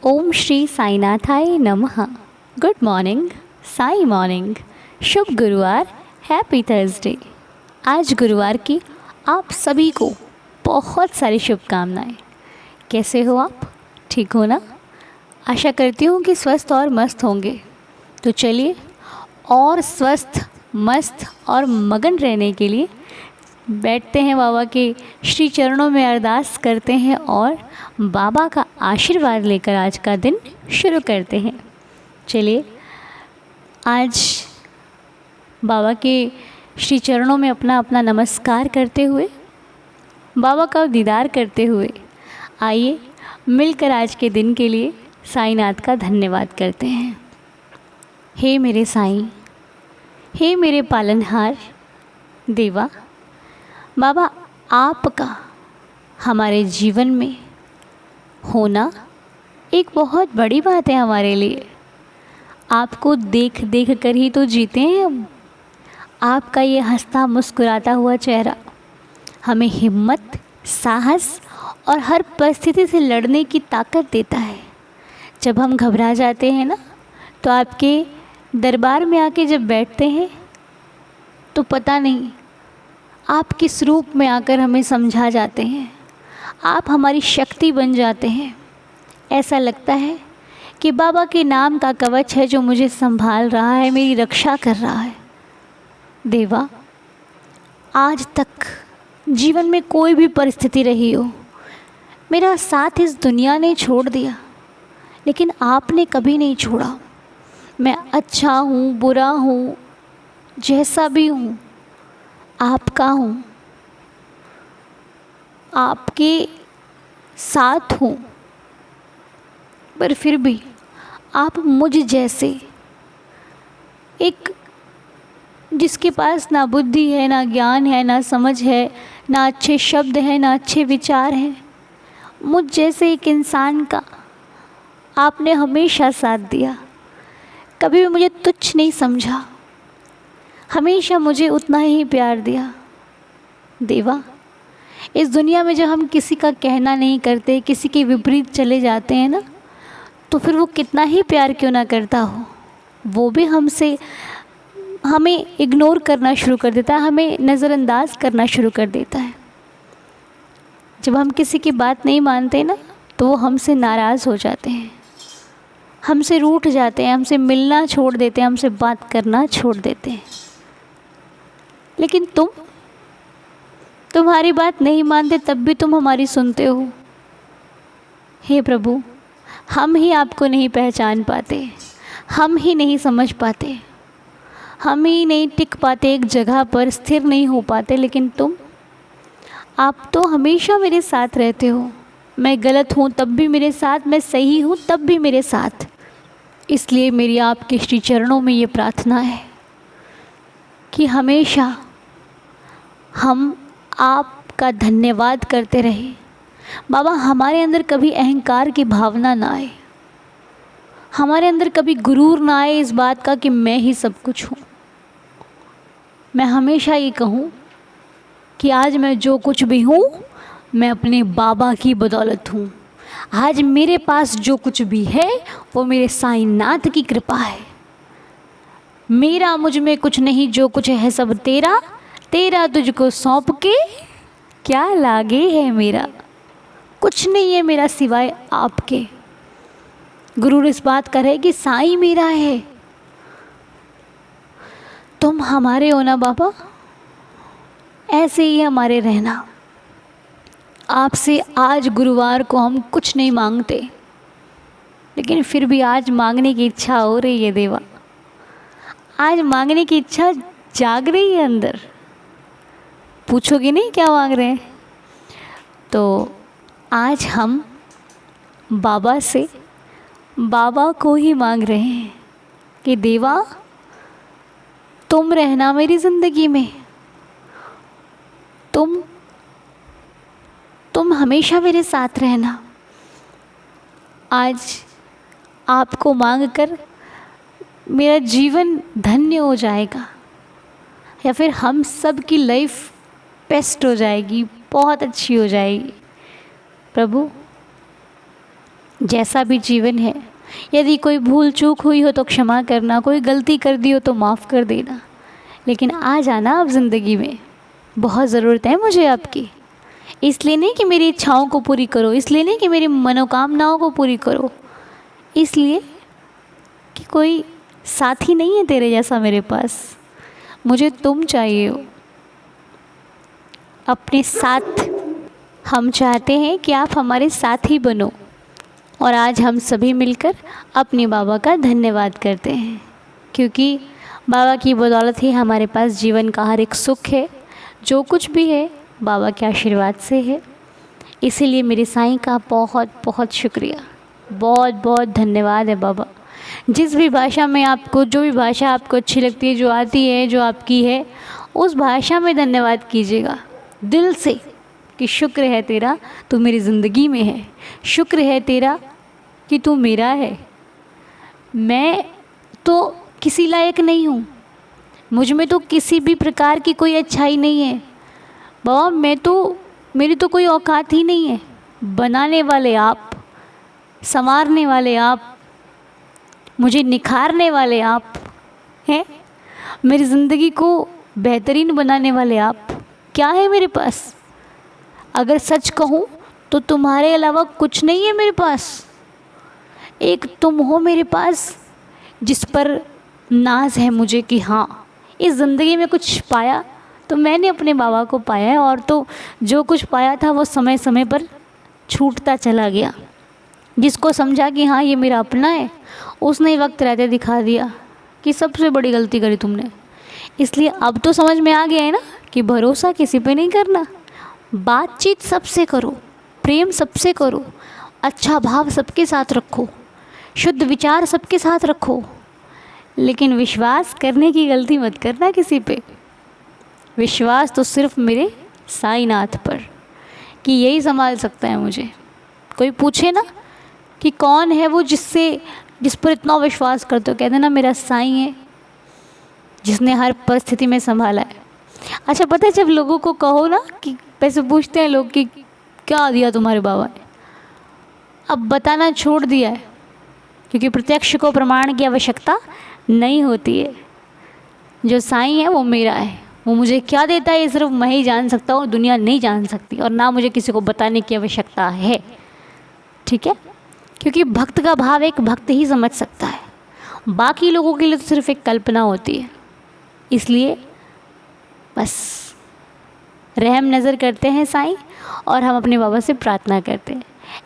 ओम श्री साईनाथाय नमः। Good morning, Sai morning. शुभ गुरुवार, हैप्पी थर्सडे। आज गुरुवार की आप सभी को बहुत सारी शुभकामनाएं। कैसे हो आप? ठीक हो ना? आशा करती हूँ कि स्वस्थ और मस्त होंगे। तो चलिए, और स्वस्थ, मस्त और मगन रहने के लिए बैठते हैं, बाबा के श्री चरणों में अरदास करते हैं और बाबा का आशीर्वाद लेकर आज का दिन शुरू करते हैं। चलिए, आज बाबा के श्री चरणों में अपना अपना नमस्कार करते हुए, बाबा का दीदार करते हुए, आइए मिलकर आज के दिन के लिए साईनाथ का धन्यवाद करते हैं। हे मेरे साईं, हे मेरे पालनहार देवा, बाबा आपका हमारे जीवन में होना एक बहुत बड़ी बात है हमारे लिए। आपको देख देख कर ही तो जीते हैं हम। आपका ये हंसता मुस्कुराता हुआ चेहरा हमें हिम्मत, साहस और हर परिस्थिति से लड़ने की ताकत देता है। जब हम घबरा जाते हैं ना, तो आपके दरबार में आके जब बैठते हैं तो पता नहीं आप किस रूप में आकर हमें समझा जाते हैं। आप हमारी शक्ति बन जाते हैं। ऐसा लगता है कि बाबा के नाम का कवच है जो मुझे संभाल रहा है, मेरी रक्षा कर रहा है। देवा, आज तक जीवन में कोई भी परिस्थिति रही हो, मेरा साथ इस दुनिया ने छोड़ दिया, लेकिन आपने कभी नहीं छोड़ा। मैं अच्छा हूँ, बुरा हूँ, जैसा भी हूँ, आपका हूँ, आपके साथ हूँ। पर फिर भी आप मुझ जैसे एक जिसके पास ना बुद्धि है, ना ज्ञान है, ना समझ है, ना अच्छे शब्द हैं, ना अच्छे विचार हैं, मुझ जैसे एक इंसान का आपने हमेशा साथ दिया। कभी भी मुझे तुच्छ नहीं समझा, हमेशा मुझे उतना ही प्यार दिया। देवा, इस दुनिया में जब हम किसी का कहना नहीं करते, किसी के विपरीत चले जाते हैं ना, तो फिर वो कितना ही प्यार क्यों ना करता हो, वो भी हमें इग्नोर करना शुरू कर देता है, हमें नज़रअंदाज करना शुरू कर देता है। जब हम किसी की बात नहीं मानते ना, तो वो हमसे नाराज़ हो जाते हैं, हमसे रूठ जाते हैं, हमसे मिलना छोड़ देते हैं, हमसे बात करना छोड़ देते हैं। लेकिन तुम्हारी बात नहीं मानते, तब भी तुम हमारी सुनते हो। हे प्रभु, हम ही आपको नहीं पहचान पाते, हम ही नहीं समझ पाते, हम ही नहीं टिक पाते, एक जगह पर स्थिर नहीं हो पाते, लेकिन आप तो हमेशा मेरे साथ रहते हो। मैं गलत हूँ तब भी मेरे साथ, मैं सही हूँ तब भी मेरे साथ। इसलिए मेरी आपके श्री चरणों में ये प्रार्थना है कि हमेशा हम आपका धन्यवाद करते रहे। बाबा, हमारे अंदर कभी अहंकार की भावना ना आए, हमारे अंदर कभी गुरूर ना आए इस बात का कि मैं ही सब कुछ हूँ। मैं हमेशा ये कहूँ कि आज मैं जो कुछ भी हूँ, मैं अपने बाबा की बदौलत हूँ। आज मेरे पास जो कुछ भी है वो मेरे साईनाथ की कृपा है। मेरा मुझ में कुछ नहीं, जो कुछ है सब तेरा, तेरा तुझको सौंप के क्या लागे है मेरा। कुछ नहीं है मेरा सिवाय आपके। गुरु इस बात का है कि साईं मेरा है, तुम हमारे हो ना बाबा। ऐसे ही हमारे रहना। आपसे आज गुरुवार को हम कुछ नहीं मांगते, लेकिन फिर भी आज मांगने की इच्छा हो रही है देवा। आज मांगने की इच्छा जाग रही है अंदर। पूछोगे नहीं क्या मांग रहे हैं? तो आज हम बाबा से बाबा को ही मांग रहे हैं कि देवा, तुम रहना मेरी ज़िंदगी में। तुम हमेशा मेरे साथ रहना। आज आपको मांगकर मेरा जीवन धन्य हो जाएगा, या फिर हम सब की लाइफ बेस्ट हो जाएगी, बहुत अच्छी हो जाएगी। प्रभु, जैसा भी जीवन है, यदि कोई भूल चूक हुई हो तो क्षमा करना, कोई गलती कर दी हो तो माफ़ कर देना, लेकिन आ जाना आप ज़िंदगी में। बहुत ज़रूरत है मुझे आपकी। इसलिए नहीं कि मेरी इच्छाओं को पूरी करो, इसलिए नहीं कि मेरी मनोकामनाओं को पूरी करो, इसलिए कि कोई साथी नहीं है तेरे जैसा मेरे पास। मुझे तुम चाहिए हो अपने साथ। हम चाहते हैं कि आप हमारे साथी बनो। और आज हम सभी मिलकर अपने बाबा का धन्यवाद करते हैं, क्योंकि बाबा की बदौलत ही हमारे पास जीवन का हर एक सुख है। जो कुछ भी है बाबा के आशीर्वाद से है। इसीलिए मेरे साईं का बहुत बहुत शुक्रिया, बहुत बहुत धन्यवाद है बाबा। जिस भी भाषा में आपको, जो भी भाषा आपको अच्छी लगती है, जो आती है, जो आपकी है, उस भाषा में धन्यवाद कीजिएगा दिल से कि शुक्र है तेरा तू मेरी ज़िंदगी में है, शुक्र है तेरा कि तू मेरा है। मैं तो किसी लायक नहीं हूँ, मुझ में तो किसी भी प्रकार की कोई अच्छाई नहीं है बाबा। मेरी तो कोई औकात ही नहीं है। बनाने वाले आप, संवारने वाले आप, मुझे निखारने वाले आप हैं, मेरी ज़िंदगी को बेहतरीन बनाने वाले आप। क्या है मेरे पास? अगर सच कहूँ तो तुम्हारे अलावा कुछ नहीं है मेरे पास। एक तुम हो मेरे पास जिस पर नाज है मुझे कि हाँ, इस ज़िंदगी में कुछ पाया तो मैंने अपने बाबा को पाया है। और तो जो कुछ पाया था वो समय समय पर छूटता चला गया। जिसको समझा कि हाँ ये मेरा अपना है, उसने वक्त रहते दिखा दिया कि सबसे बड़ी गलती करी तुमने। इसलिए अब तो समझ में आ गया है ना कि भरोसा किसी पे नहीं करना। बातचीत सबसे करो, प्रेम सबसे करो, अच्छा भाव सबके साथ रखो, शुद्ध विचार सबके साथ रखो, लेकिन विश्वास करने की गलती मत करना किसी पे। विश्वास तो सिर्फ मेरे साईनाथ पर कि यही संभाल सकता है मुझे। कोई पूछे ना कि कौन है वो जिस पर इतना विश्वास करते हो, कहते ना मेरा साईं है जिसने हर परिस्थिति में संभाला है। अच्छा पता है, जब लोगों को कहो ना कि पैसे पूछते हैं लोग कि क्या दिया तुम्हारे बाबा ने, अब बताना छोड़ दिया है, क्योंकि प्रत्यक्ष को प्रमाण की आवश्यकता नहीं होती है। जो साईं है वो मेरा है, वो मुझे क्या देता है ये सिर्फ मैं ही जान सकता हूँ, दुनिया नहीं जान सकती, और ना मुझे किसी को बताने की आवश्यकता है। ठीक है, क्योंकि भक्त का भाव एक भक्त ही समझ सकता है, बाकी लोगों के लिए तो सिर्फ एक कल्पना होती है। इसलिए बस रहम नज़र करते हैं साईं, और हम अपने बाबा से प्रार्थना करते हैं।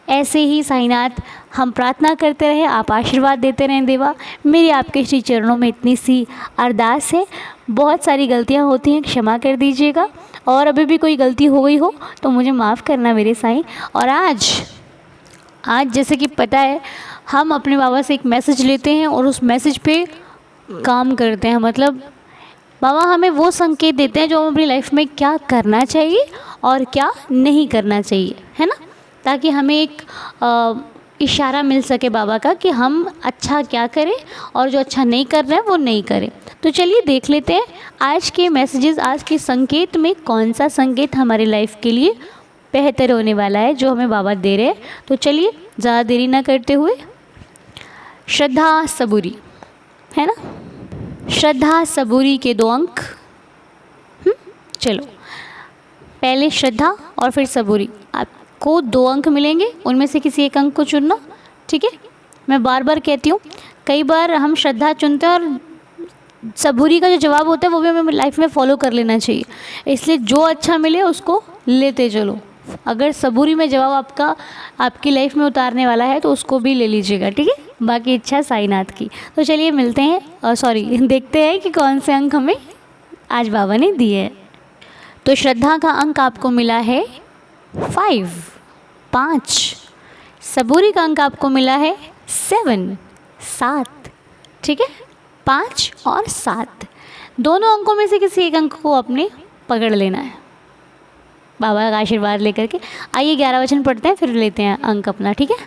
ऐसे ही साईनाथ हम प्रार्थना करते रहे, आप आशीर्वाद देते रहें देवा। मेरी आपके श्री चरणों में इतनी सी अरदास है। बहुत सारी गलतियां होती हैं, क्षमा कर दीजिएगा, और अभी भी कोई गलती हो गई हो तो मुझे माफ़ करना मेरे साईं। और आज जैसे कि पता है, हम अपने बाबा से एक मैसेज लेते हैं और उस मैसेज पे काम करते हैं। मतलब बाबा हमें वो संकेत देते हैं जो हम अपनी लाइफ में क्या करना चाहिए और क्या नहीं करना चाहिए, है ना, ताकि हमें एक इशारा मिल सके बाबा का कि हम अच्छा क्या करें और जो अच्छा नहीं कर रहे हैं वो नहीं करें। तो चलिए देख लेते हैं आज के मैसेजेस, आज के संकेत में कौन सा संकेत हमारी लाइफ के लिए बेहतर होने वाला है जो हमें बाबा दे रहे हैं। तो चलिए ज़्यादा देरी ना करते हुए, श्रद्धा सबूरी है ना, श्रद्धा सबूरी के 2 अंक। चलो पहले श्रद्धा और फिर सबूरी, आपको 2 अंक मिलेंगे, उनमें से किसी एक अंक को चुनना। ठीक है, मैं बार बार कहती हूँ, कई बार हम श्रद्धा चुनते हैं और सबूरी का जो जवाब होता है वो भी हमें लाइफ में फॉलो कर लेना चाहिए। इसलिए जो अच्छा मिले उसको लेते चलो। अगर सबूरी में जवाब आपकी लाइफ में उतारने वाला है तो उसको भी ले लीजिएगा। ठीक है, बाकी इच्छा साईनाथ की। तो चलिए मिलते हैं, देखते हैं कि कौन से अंक हमें आज बाबा ने दिए हैं। तो श्रद्धा का अंक आपको मिला है 5। सबूरी का अंक आपको मिला है 7। ठीक है, 5 और 7 दोनों अंकों में से किसी एक अंक को आपने पकड़ लेना है बाबा का आशीर्वाद लेकर के। आइए 11 वचन पढ़ते हैं, फिर लेते हैं अंक अपना। ठीक है,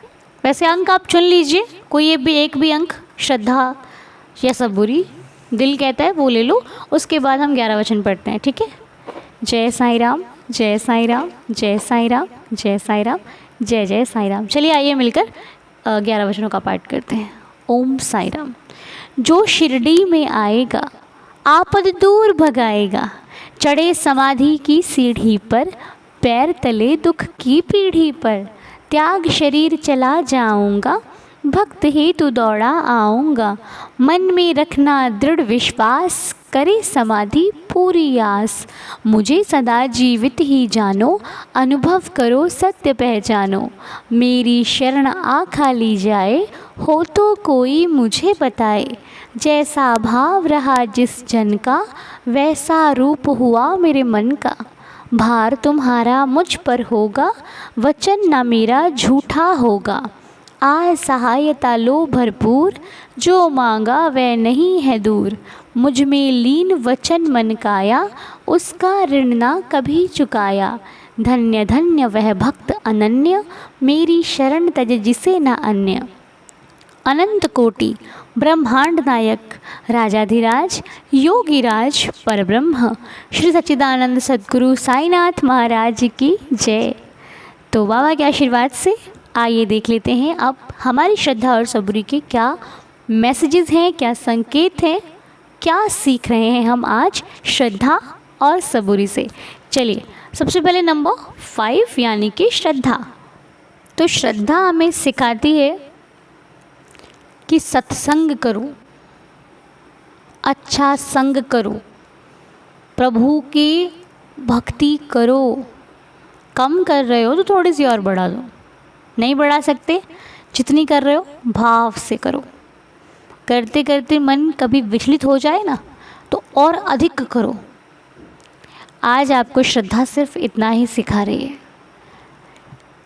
वैसे अंक आप चुन लीजिए, कोई एक भी अंक, श्रद्धा या सबूरी दिल कहता है वो ले लो, उसके बाद हम 11 वचन पढ़ते हैं। ठीक है, जय साईं राम, जय साईं राम, जय साईं राम, जय साईं राम, जय जय साईं राम। चलिए आइए मिलकर 11 वचनों का पाठ करते हैं। ओम साई राम। जो शिरडी में आएगा आपद दूर भगाएगा, चढ़े समाधि की सीढ़ी पर, पैर तले दुख की पीढ़ी पर, त्याग शरीर चला जाऊंगा, भक्त हेतु दौड़ा आऊँगा, मन में रखना दृढ़ विश्वास, करे समाधि पूरी आस, मुझे सदा जीवित ही जानो, अनुभव करो सत्य पहचानो, मेरी शरण आखा ली जाए, हो तो कोई मुझे बताए, जैसा भाव रहा जिस जन का, वैसा रूप हुआ मेरे मन का, भार तुम्हारा मुझ पर होगा, वचन न मेरा झूठा होगा, आय सहायता लो भरपूर, जो मांगा वह नहीं है दूर, मुझ में लीन वचन मन काया, उसका ऋण ना कभी चुकाया, धन्य धन्य वह भक्त अनन्य, मेरी शरण तज जिसे न अन्य, अनंत कोटि ब्रह्मांड नायक राजाधिराज योगीराज परब्रह्म श्री सच्चिदानंद सद्गुरु साईनाथ महाराज की जय। तो बाबा के आशीर्वाद से आइए देख लेते हैं अब हमारी श्रद्धा और सबूरी के क्या मैसेजेस हैं, क्या संकेत हैं, क्या सीख रहे हैं हम आज श्रद्धा और सबूरी से। चलिए सबसे पहले नंबर 5 यानी कि श्रद्धा। तो श्रद्धा हमें सिखाती है कि सत्संग करो, अच्छा संग करो, प्रभु की भक्ति करो। कम कर रहे हो तो थोड़ी सी और बढ़ा दो, नहीं बढ़ा सकते जितनी कर रहे हो भाव से करो। करते करते मन कभी विचलित हो जाए ना तो और अधिक करो। आज आपको श्रद्धा सिर्फ इतना ही सिखा रही है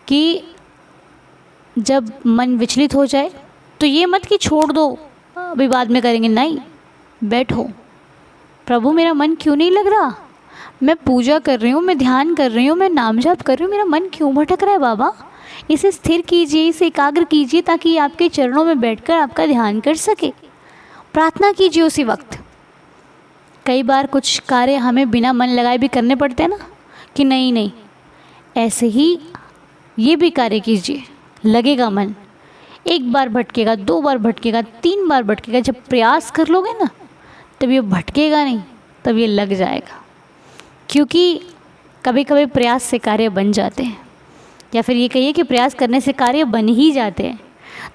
कि जब मन विचलित हो जाए तो ये मत कि छोड़ दो अभी बाद में करेंगे, नहीं, बैठो, प्रभु मेरा मन क्यों नहीं लग रहा, मैं पूजा कर रही हूँ, मैं ध्यान कर रही हूँ, मैं नाम जाप कर रही हूँ, मेरा मन क्यों भटक रहा है बाबा, इसे स्थिर कीजिए, इसे एकाग्र कीजिए ताकि आपके चरणों में बैठकर आपका ध्यान कर सके। प्रार्थना कीजिए उसी वक्त। कई बार कुछ कार्य हमें बिना मन लगाए भी करने पड़ते हैं ना कि नहीं नहीं, ऐसे ही ये भी कार्य कीजिए, लगेगा मन। एक बार भटकेगा, 2 बार भटकेगा, 3 बार भटकेगा, जब प्रयास कर लोगे ना तब ये भटकेगा नहीं, तब ये लग जाएगा। क्योंकि कभी कभी प्रयास से कार्य बन जाते हैं, या फिर ये कहिए कि प्रयास करने से कार्य बन ही जाते हैं।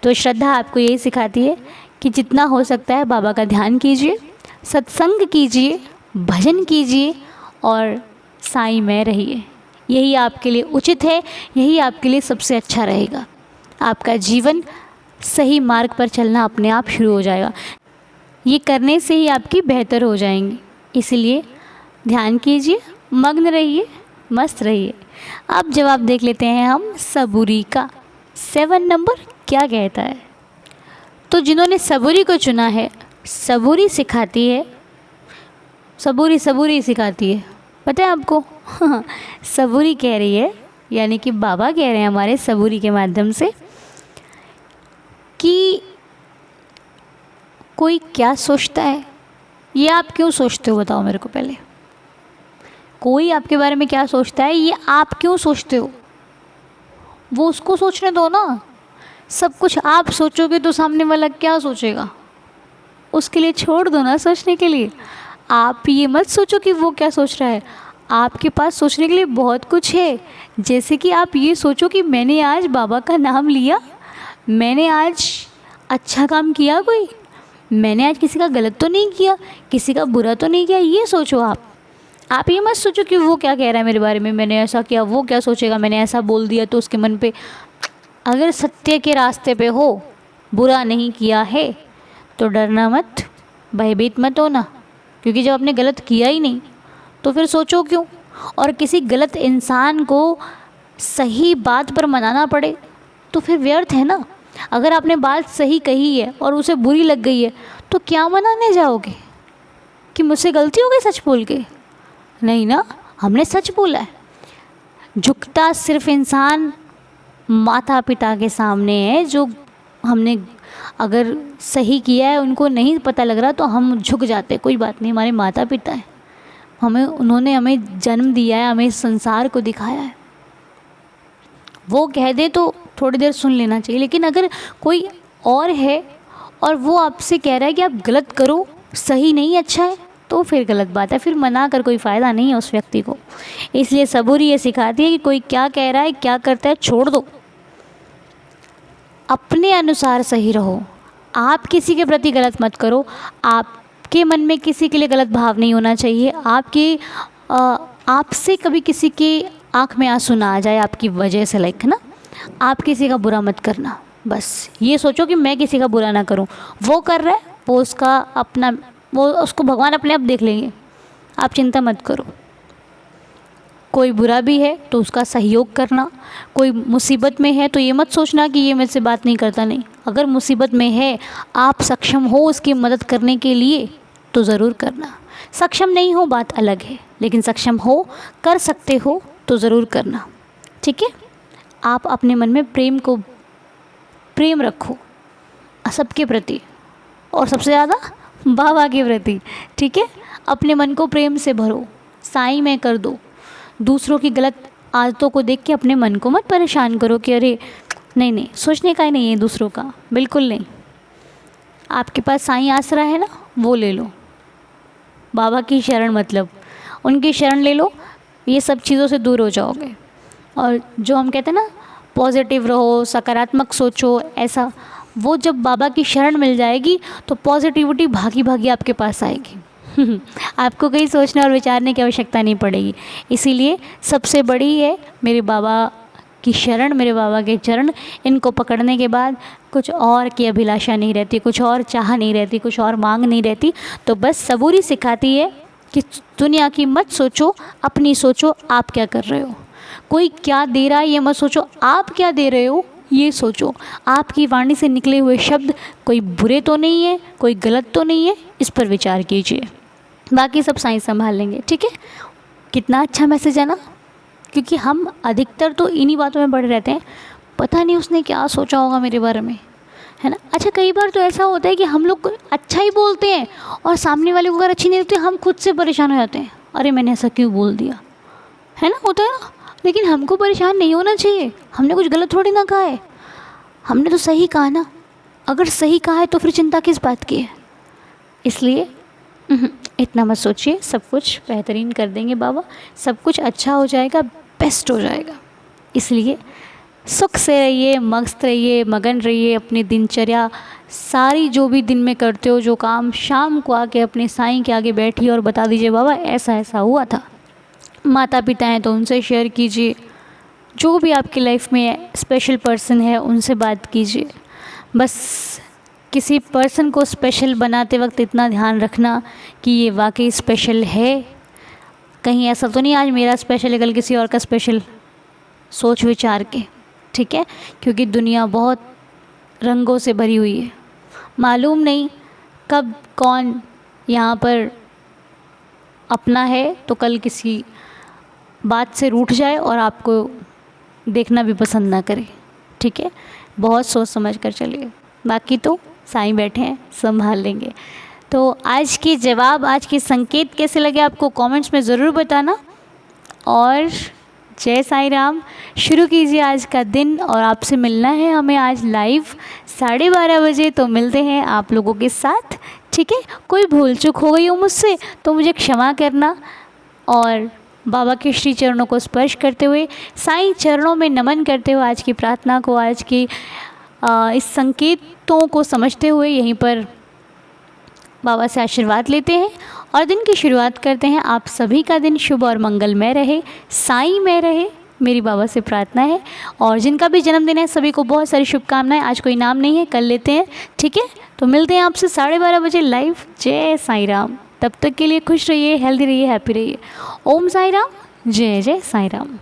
तो श्रद्धा आपको यही सिखाती है कि जितना हो सकता है बाबा का ध्यान कीजिए, सत्संग कीजिए, भजन कीजिए और साईं में रहिए। यही आपके लिए उचित है, यही आपके लिए सबसे अच्छा रहेगा। आपका जीवन सही मार्ग पर चलना अपने आप शुरू हो जाएगा। ये करने से ही आपकी बेहतर हो जाएंगी। इसलिए ध्यान कीजिए, मग्न रहिए, मस्त रहिए। अब जवाब देख लेते हैं हम सबूरी का। 7 नंबर क्या कहता है। तो जिन्होंने सबूरी को चुना है, सबूरी सिखाती है, सबूरी सबूरी सिखाती है, पता है आपको सबूरी कह रही है, यानी कि बाबा कह रहे हैं हमारे सबूरी के माध्यम से कि कोई क्या सोचता है, ये आप क्यों सोचते हो, बताओ मेरे को पहले। कोई आपके बारे में क्या सोचता है, ये आप क्यों सोचते हो, वो उसको सोचने दो ना। सब कुछ आप सोचोगे तो सामने वाला क्या सोचेगा, उसके लिए छोड़ दो ना सोचने के लिए। आप ये मत सोचो कि वो क्या सोच रहा है। आपके पास सोचने के लिए बहुत कुछ है। जैसे कि आप ये सोचो कि मैंने आज बाबा का नाम लिया, मैंने आज अच्छा काम किया, कोई मैंने आज किसी का गलत तो नहीं किया, किसी का बुरा तो नहीं किया, ये सोचो आप ये मत सोचो कि वो क्या कह रहा है मेरे बारे में, मैंने ऐसा किया, वो क्या सोचेगा, मैंने ऐसा बोल दिया तो उसके मन पे। अगर सत्य के रास्ते पे हो, बुरा नहीं किया है तो डरना मत, भयभीत मत होना। क्योंकि जब आपने गलत किया ही नहीं तो फिर सोचो क्यों। और किसी गलत इंसान को सही बात पर मनाना पड़े तो फिर व्यर्थ है ना। अगर आपने बात सही कही है और उसे बुरी लग गई है तो क्या मनाने जाओगे कि मुझसे गलती हो गई सच बोल के, नहीं ना, हमने सच बोला है। झुकता सिर्फ इंसान माता पिता के सामने है, जो हमने अगर सही किया है उनको नहीं पता लग रहा तो हम झुक जाते, कोई बात नहीं, हमारे माता पिता हैं, उन्होंने हमें जन्म दिया है, हमें इस संसार को दिखाया है। वो कह दे तो थोड़ी देर सुन लेना चाहिए। लेकिन अगर कोई और है और वो आपसे कह रहा है कि आप गलत करो, सही नहीं, अच्छा है, तो फिर गलत बात है, फिर मना कर कोई फ़ायदा नहीं है उस व्यक्ति को। इसलिए सबूरी ये सिखाती है कि कोई क्या कह रहा है, क्या करता है, छोड़ दो, अपने अनुसार सही रहो। आप किसी के प्रति गलत मत करो, आपके मन में किसी के लिए गलत भाव नहीं होना चाहिए। आपसे कभी किसी की आँख में आंसू ना आ जाए आपकी वजह से, लाइक है ना। आप किसी का बुरा मत करना, बस ये सोचो कि मैं किसी का बुरा ना करूं। वो कर रहा है, वो उसका अपना, वो उसको भगवान अपने आप देख लेंगे, आप चिंता मत करो। कोई बुरा भी है तो उसका सहयोग करना, कोई मुसीबत में है तो ये मत सोचना कि ये मेरे से बात नहीं करता, नहीं। अगर मुसीबत में है, आप सक्षम हो उसकी मदद करने के लिए तो ज़रूर करना। सक्षम नहीं हो बात अलग है, लेकिन सक्षम हो, कर सकते हो तो ज़रूर करना, ठीक है। आप अपने मन में प्रेम रखो सबके प्रति, और सबसे ज़्यादा बाबा के प्रति, ठीक है। अपने मन को प्रेम से भरो, साईं में कर दो। दूसरों की गलत आदतों को देख के अपने मन को मत परेशान करो कि अरे नहीं, सोचने का ही नहीं है दूसरों का, बिल्कुल नहीं। आपके पास साईं आसरा है ना, वो ले लो। बाबा की शरण, मतलब उनकी शरण ले लो, ये सब चीज़ों से दूर हो जाओगे। और जो हम कहते हैं ना, पॉजिटिव रहो, सकारात्मक सोचो, ऐसा, वो जब बाबा की शरण मिल जाएगी तो पॉजिटिविटी भागी भागी आपके पास आएगी। आपको कहीं सोचने और विचारने की आवश्यकता नहीं पड़ेगी। इसीलिए सबसे बड़ी है मेरे बाबा की शरण, मेरे बाबा के चरण। इनको पकड़ने के बाद कुछ और की अभिलाषा नहीं रहती, कुछ और चाह नहीं रहती, कुछ और मांग नहीं रहती। तो बस सबूरी सिखाती है कि दुनिया की मत सोचो, अपनी सोचो, आप क्या कर रहे हो। कोई क्या दे रहा है ये मत सोचो, आप क्या दे रहे हो ये सोचो। आपकी वाणी से निकले हुए शब्द कोई बुरे तो नहीं है, कोई गलत तो नहीं है, इस पर विचार कीजिए। बाकी सब साईं संभाल लेंगे, ठीक है। कितना अच्छा मैसेज है ना, क्योंकि हम अधिकतर तो इन्हीं बातों में पड़े रहते हैं, पता नहीं उसने क्या सोचा होगा मेरे बारे में, है ना। अच्छा, कई बार तो ऐसा होता है कि हम लोग अच्छा ही बोलते हैं और सामने वाले को अगर अच्छी नहीं लगती, हम खुद से परेशान हो जाते हैं, अरे मैंने ऐसा क्यों बोल दिया, है ना, होता है ना। लेकिन हमको परेशान नहीं होना चाहिए, हमने कुछ गलत थोड़ी ना कहा है, हमने तो सही कहा ना। अगर सही कहा है तो फिर चिंता किस बात की है। इसलिए इतना मत सोचिए, सब कुछ बेहतरीन कर देंगे बाबा, सब कुछ अच्छा हो जाएगा, बेस्ट हो जाएगा। इसलिए सुख से रहिए, मस्त रहिए, मगन रहिए अपनी दिनचर्या सारी, जो भी दिन में करते हो जो काम, शाम को आके अपने साईं के आगे बैठिए और बता दीजिए बाबा ऐसा ऐसा हुआ था। माता पिता हैं तो उनसे शेयर कीजिए, जो भी आपकी लाइफ में स्पेशल पर्सन है उनसे बात कीजिए। बस किसी पर्सन को स्पेशल बनाते वक्त इतना ध्यान रखना कि ये वाकई स्पेशल है, कहीं ऐसा तो नहीं आज मेरा स्पेशल है कल किसी और का स्पेशल, सोच विचार के, ठीक है। क्योंकि दुनिया बहुत रंगों से भरी हुई है, मालूम नहीं कब कौन यहाँ पर अपना है तो कल किसी बात से रूठ जाए और आपको देखना भी पसंद ना करे, ठीक है। बहुत सोच समझ कर चलिए, बाकी तो साईं बैठे हैं, संभाल लेंगे। तो आज के जवाब, आज के संकेत कैसे लगे आपको कमेंट्स में ज़रूर बताना। और जय साईं राम। शुरू कीजिए आज का दिन, और आपसे मिलना है हमें आज लाइव 12:30 बजे, तो मिलते हैं आप लोगों के साथ, ठीक है। कोई भूल चूक हो गई हो मुझसे तो मुझे क्षमा करना, और बाबा के श्री चरणों को स्पर्श करते हुए, साईं चरणों में नमन करते हुए आज की प्रार्थना को, आज की इस संकेतों को समझते हुए यहीं पर बाबा से आशीर्वाद लेते हैं और दिन की शुरुआत करते हैं। आप सभी का दिन शुभ और मंगलमय रहे, साईं में रहे, मेरी बाबा से प्रार्थना है। और जिनका भी जन्मदिन है सभी को बहुत सारी शुभकामनाएं। आज कोई नाम नहीं है, कल लेते हैं, ठीक है। तो मिलते हैं आपसे 12:30 बजे लाइव। जय साईं राम। तब तक के लिए खुश रहिए, हेल्दी रहिए, हैप्पी रहिए। ओम साईं राम, जय जय साईं राम।